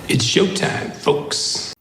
It's showtime, folks.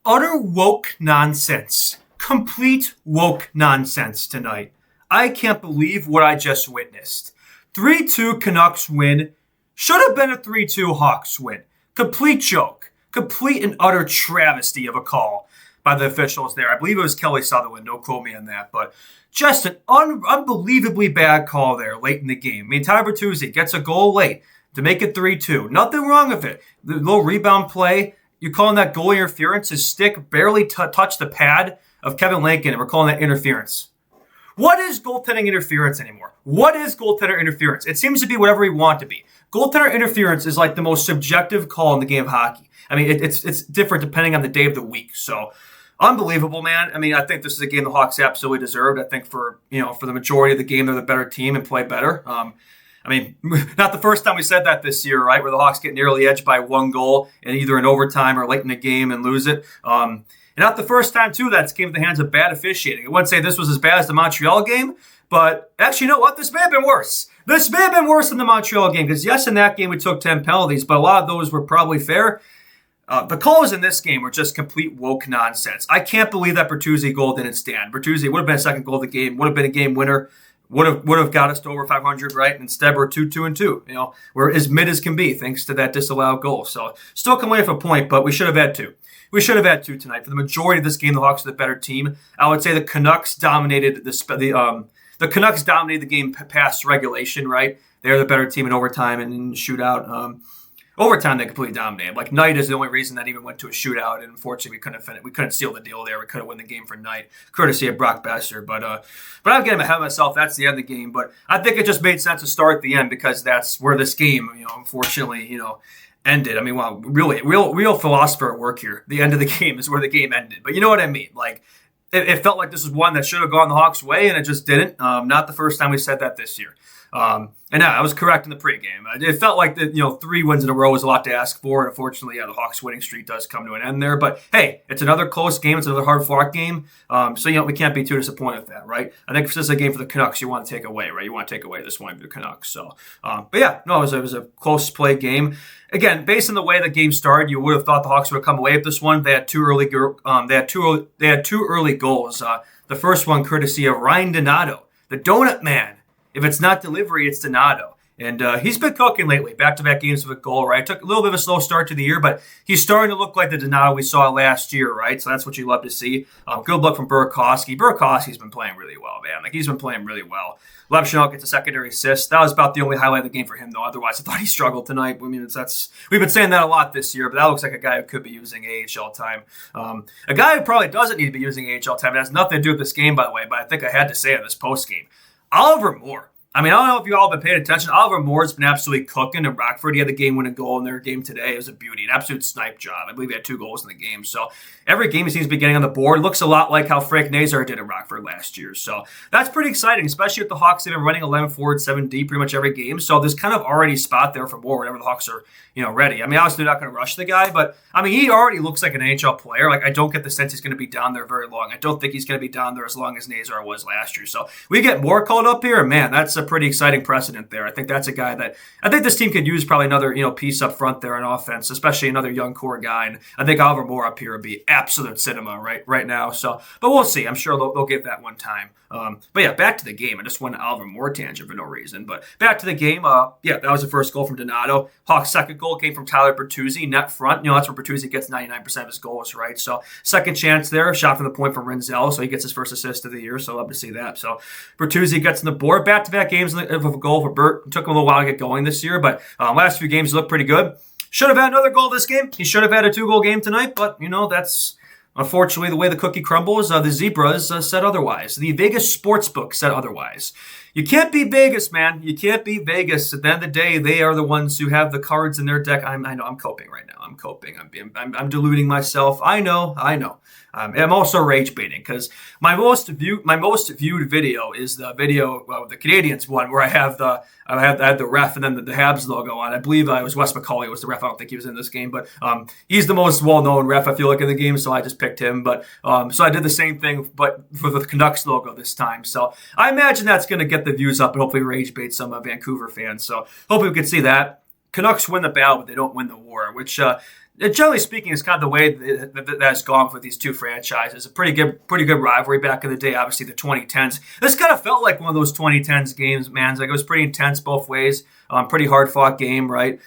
Utter woke nonsense. Complete woke nonsense tonight. I can't believe what I just witnessed. 3-2 Canucks win. Should have been a 3-2 Hawks win. Complete joke. Complete and utter travesty of a call by the officials there. I believe it was Kelly Sutherland. Don't quote me on that. But just an unbelievably bad call there late in the game. I mean, Tyler Bertuzzi gets a goal late to make it 3-2. Nothing wrong with it. The little rebound play, you calling that goal interference? His stick barely touched the pad of Kevin Lincoln, and we're calling that interference. What is goaltending interference anymore? What is goaltender interference? It seems to be whatever we want to be. Goaltender interference is like the most subjective call in the game of hockey. I mean, it's different depending on the day of the week. So, unbelievable, man. I mean, I think this is a game the Hawks absolutely deserved. I think for the majority of the game, they're the better team and play better. I mean, not the first time we said that this year, right? Where the Hawks get nearly edged by one goal in either an overtime or late in the game and lose it. And not the first time, too, that's came at the hands of bad officiating. I wouldn't say this was as bad as the Montreal game, but actually, you know what? This may have been worse. This may have been worse than the Montreal game because, yes, in that game we took 10 penalties, but a lot of those were probably fair. The calls in this game were just complete woke nonsense. I can't believe that Bertuzzi goal didn't stand. Bertuzzi would have been a second goal of the game, would have been a game winner. Would have got us to over 500, right? Instead, we're 2-2-2. We're as mid as can be thanks to that disallowed goal. So still come away with a point, but we should have had two. We should have had two tonight. For the majority of this game, the Hawks are the better team. I would say the Canucks dominated the Canucks dominated the game past regulation, right? They're the better team in overtime and in shootout. Overtime, they completely dominated. Like, Knight is the only reason that even went to a shootout, and unfortunately, we couldn't seal the deal there. We couldn't win the game for Knight, courtesy of Brock Besser. But I'm getting ahead of myself. That's the end of the game. But I think it just made sense to start at the end because that's where this game, unfortunately, ended. I mean, wow, really, real philosopher at work here. The end of the game is where the game ended. But you know what I mean? Like, it felt like this was one that should have gone the Hawks' way, and it just didn't. Not the first time we said that this year. And I was correct in the pregame. It felt like that, 3 wins in a row was a lot to ask for. And unfortunately, the Hawks winning streak does come to an end there. But hey, it's another close game. It's another hard-fought game. So, we can't be too disappointed with that, right? I think if this is a game for the Canucks, you want to take away, right? You want to take away this one for the Canucks. So, but yeah, no, it was a close play game. Again, based on the way the game started, you would have thought the Hawks would have come away with this one. They had two early goals. The first one courtesy of Ryan Donato, the donut man. If it's not delivery, it's Donato. And he's been cooking lately. Back-to-back games with a goal, right? Took a little bit of a slow start to the year, but he's starting to look like the Donato we saw last year, right? So that's what you love to see. Good luck from Burakovsky. Burakovsky's been playing really well, man. Like, he's been playing really well. Lepchenko gets a secondary assist. That was about the only highlight of the game for him, though. Otherwise, I thought he struggled tonight. I mean, we've been saying that a lot this year, but that looks like a guy who could be using AHL time. A guy who probably doesn't need to be using AHL time. It has nothing to do with this game, by the way, but I think I had to say it in this post-game. Oliver Moore. I mean, I don't know if you all have been paying attention. Oliver Moore's been absolutely cooking in Rockford. He had the game-winning goal in their game today. It was a beauty, an absolute snipe job. I believe he had 2 goals in the game. So every game he seems to be getting on the board. Looks a lot like how Frank Nazar did in Rockford last year. So that's pretty exciting, especially if the Hawks have been running 11 forward, 7D pretty much every game. So there's kind of already a spot there for Moore whenever the Hawks are, ready. I mean, obviously they're not going to rush the guy, but I mean, he already looks like an NHL player. Like, I don't get the sense he's going to be down there very long. I don't think he's going to be down there as long as Nazar was last year. So we get Moore called up here, and man, that's a pretty exciting precedent there. I think that's a guy that I think this team could use probably another, piece up front there on offense, especially another young core guy. And I think Oliver Moore up here would be absolute cinema right now. So, but we'll see. I'm sure they'll give that one time. But yeah, back to the game. I just went to Oliver Moore tangent for no reason. But back to the game. That was the first goal from Donato. Hawks' second goal came from Tyler Bertuzzi, net front. That's where Bertuzzi gets 99% of his goals, right? So second chance there, shot from the point from Rinzel. So he gets his first assist of the year. So love to see that. So Bertuzzi gets on the board. Back-to-back games of a goal for Bert. It took him a little while to get going this year, but last few games look pretty good. Should have had another goal this game. He should have had a 2-goal game tonight, but that's unfortunately the way the cookie crumbles. The Zebras said otherwise. The Vegas Sportsbook said otherwise. You can't beat Vegas, man. You can't beat Vegas. At the end of the day, they are the ones who have the cards in their deck. I know. I'm coping right now. I'm coping. I'm deluding myself. I know. I'm also rage baiting because my most viewed video is the video of the Canadians one where I had the ref and then the Habs logo on. I believe it was Wes McCauley was the ref. I don't think he was in this game, but he's the most well-known ref I feel like in the game, so I just picked him. But so I did the same thing, but for the Canucks logo this time. So I imagine that's going to get the views up and hopefully rage bait some Vancouver fans. So hopefully we can see that. Canucks win the battle, but they don't win the war, which generally speaking is kind of the way that's gone for these two franchises. A pretty good rivalry back in the day, obviously the 2010s. This kind of felt like one of those 2010s games, man. Like it was pretty intense both ways. Pretty hard fought game, right?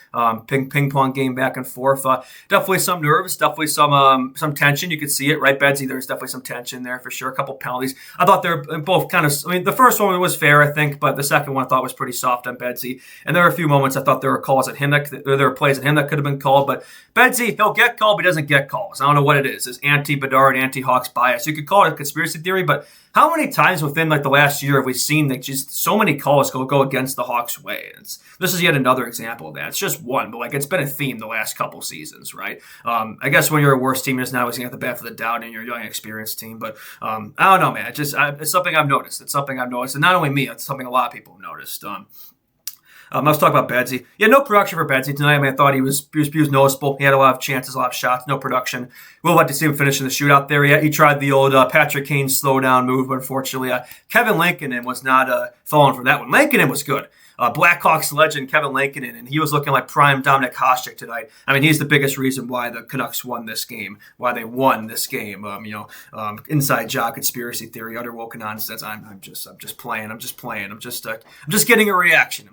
Ping pong game back and forth. Definitely some nerves, definitely some tension. You could see it, right, Bedsy? There's definitely some tension there for sure. A couple penalties. I thought they're both kind of. I mean, the first one was fair, I think, but the second one I thought was pretty soft on Bedsy. And there were a few moments I thought there were calls at him there were plays at him that could have been called, but Bedsy, he'll get called, but he doesn't get calls. I don't know what it is. It's anti-Bedard, anti-Hawks bias. You could call it a conspiracy theory, but how many times within like the last year have we seen that just so many calls go against the Hawks' way? This is yet another example of that. It's just one, but like it's been a theme the last couple seasons, right? I guess when you're a worse team, you're just not always going to have the benefit of the doubt and you're a young, experienced team. But I don't know, man. It's something I've noticed. It's something I've noticed, and not only me. It's something a lot of people have noticed. I was talking about Bedsy. Yeah, no production for Bedsy tonight. I mean, I thought he was noticeable. He had a lot of chances, a lot of shots, no production. We'll like to see him finish in the shootout there. He tried the old Patrick Kane slow down move, but unfortunately, Kevin Lankinen was not falling for that one. Lankinen was good. Blackhawks legend Kevin Lankinen, and he was looking like prime Dominic Hasek tonight. I mean, he's the biggest reason why the Canucks won this game, why they won this game. Inside job conspiracy theory, utter woke nonsense. I'm just playing. I'm just getting a reaction.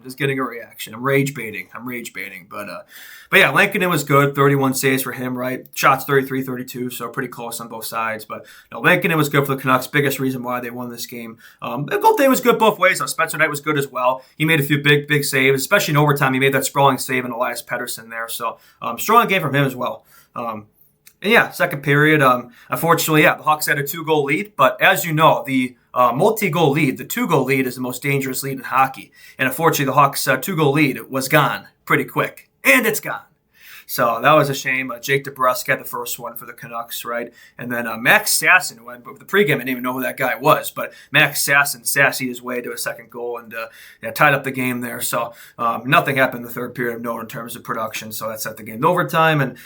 I'm rage baiting. But yeah, Lankinen was good. 31 saves for him, right? Shots 33-32, so pretty close on both sides. But no, Lankinen was good for the Canucks. Biggest reason why they won this game. Goaltending was good both ways. Spencer Knight was good as well. He made a few big saves, especially in overtime. He made that sprawling save in Elias Pettersson there. So strong game from him as well. And yeah, second period. Unfortunately, the Hawks had a 2-goal lead. But as you know, the multi-goal lead, the 2-goal lead is the most dangerous lead in hockey. And unfortunately, the Hawks' 2-goal lead was gone pretty quick. And it's gone. So that was a shame. Jake DeBrusk had the first one for the Canucks, right? And then Max Sasson, with the pregame, I didn't even know who that guy was, but Max Sasson sassied his way to a second goal and tied up the game there. So nothing happened in the third period of note in terms of production. So that set the game to overtime, and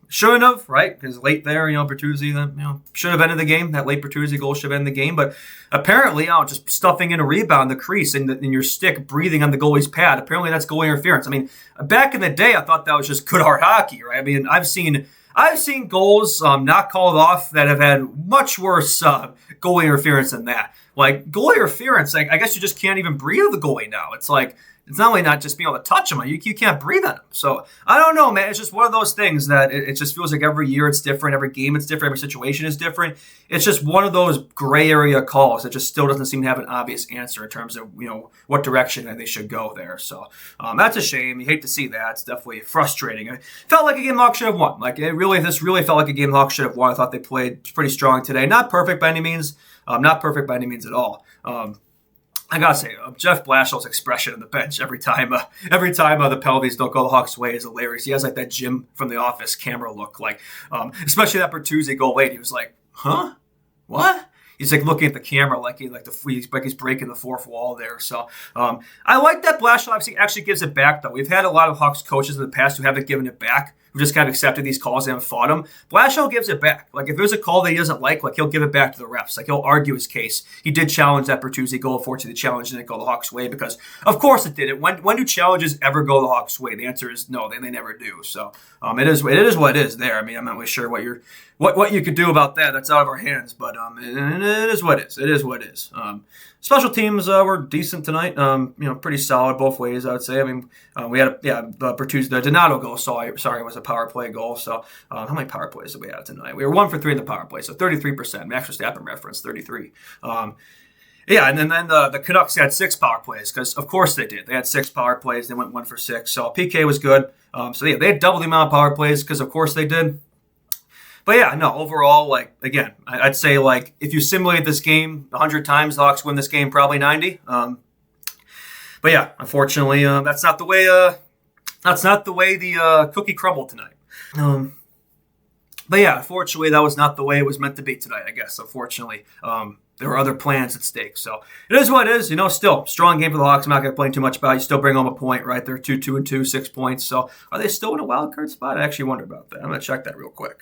shouldn't have, right? Because late there, Bertuzzi, should have ended the game. That late Bertuzzi goal should have ended the game. But apparently, just stuffing in a rebound, the crease, in your stick, breathing on the goalie's pad. Apparently, that's goalie interference. I mean, back in the day, I thought that was just good hard hockey, right? I mean, I've seen goals not called off that have had much worse goalie interference than that. Like goalie interference, like I guess you just can't even breathe the goalie now. It's like. It's not only not just being able to touch him, you can't breathe on him. So I don't know, man. It's just one of those things that it just feels like every year it's different, every game it's different, every situation is different. It's just one of those gray area calls that just still doesn't seem to have an obvious answer in terms of what direction they should go there. So that's a shame. You hate to see that. It's definitely frustrating. It felt like a game the Hawks should have won. This really felt like a game the Hawks should have won. I thought they played pretty strong today. Not perfect by any means. Not perfect by any means at all. I gotta say, Jeff Blashill's expression on the bench every time the penalties don't go the Hawks' way is hilarious. He has like that Jim from The Office camera look, especially that Bertuzzi goal late. He was like, "Huh? What?" He's like looking at the camera like he's breaking the fourth wall there. So I like that Blashill actually gives it back though. We've had a lot of Hawks coaches in the past who haven't given it back, who just kind of accepted these calls and haven't fought them. Blashill gives it back. Like if there's a call that he doesn't like he'll give it back to the refs. Like he'll argue his case. He did challenge that Bertuzzi goal. Unfortunately, the challenge didn't go the Hawks' way because of course it didn't. When do challenges ever go the Hawks' way? The answer is no, they never do. So it is what it is there. I mean, I'm not really sure what you could do about that. That's out of our hands, but it is what it is. It is what it is. Special teams were decent tonight. Pretty solid both ways, I would say. I mean, we had Bertuzzi, the Donato goal. Sorry, was a power play goal. So how many power plays did we have tonight? We were 1 for 3 in the power play, so 33%. Max Verstappen reference 33. And then the Canucks had 6 power plays because, of course, they did. They had 6 power plays. They went 1 for 6. So PK was good. They had double the amount of power plays because, of course, they did. But yeah, no, overall, again, I'd say, if you simulate this game 100 times, the Hawks win this game probably 90. But yeah, unfortunately, that's not the way the cookie crumbled tonight. But yeah, unfortunately, that was not the way it was meant to be tonight, I guess. Unfortunately, there were other plans at stake. So it is what it is. Still, strong game for the Hawks. I'm not going to complain too much about it. You still bring home a point, right? They're 2-2, 6 points. So are they still in a wild card spot? I actually wonder about that. I'm going to check that real quick.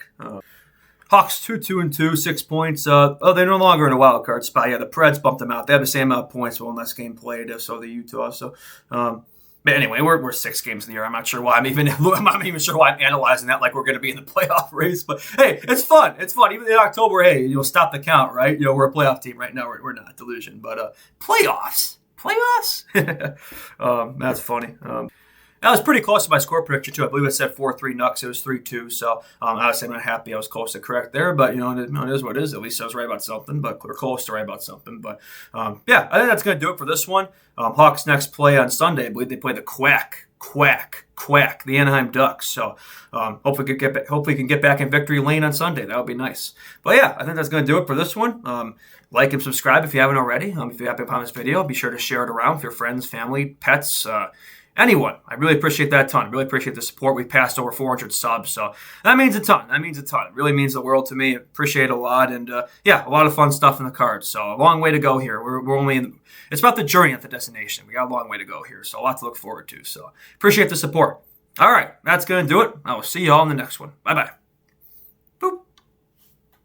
Hawks 2-2, 6 points. They're no longer in a wild card spot. Yeah, the Preds bumped them out. They have the same amount of points, one less game played. So the Utah. So But anyway, we're 6 games in the year. I'm not sure why I'm not even sure why I'm analyzing that like we're going to be in the playoff race. But hey, it's fun. It's fun. Even in October, hey, you'll stop the count, right? We're a playoff team right now. We're not, delusion. But playoffs. That's funny. I was pretty close to my score prediction, too. I believe it said 4-3 Nucks. It was 3-2. So, obviously, I'm not happy I was close to correct there. But, it is what it is. At least I was right about something. But we're close to right about something. But, yeah, I think that's going to do it for this one. Hawks next play on Sunday. I believe they play the Quack, the Anaheim Ducks. So, hopefully we can get back in victory lane on Sunday. That would be nice. But, yeah, I think that's going to do it for this one. Like and subscribe if you haven't already. If you're happy upon this video, be sure to share it around with your friends, family, pets, anyone. I really appreciate that a ton. I really appreciate the support. We've passed over 400 subs, so that means a ton. It really means the world to me. I appreciate it a lot, and yeah, a lot of fun stuff in the cards. So a long way to go here. We're only it's about the journey, not the destination. We got a long way to go here, so a lot to look forward to. So appreciate the support. All right, that's going to do it. I will see you all in the next one. Bye-bye.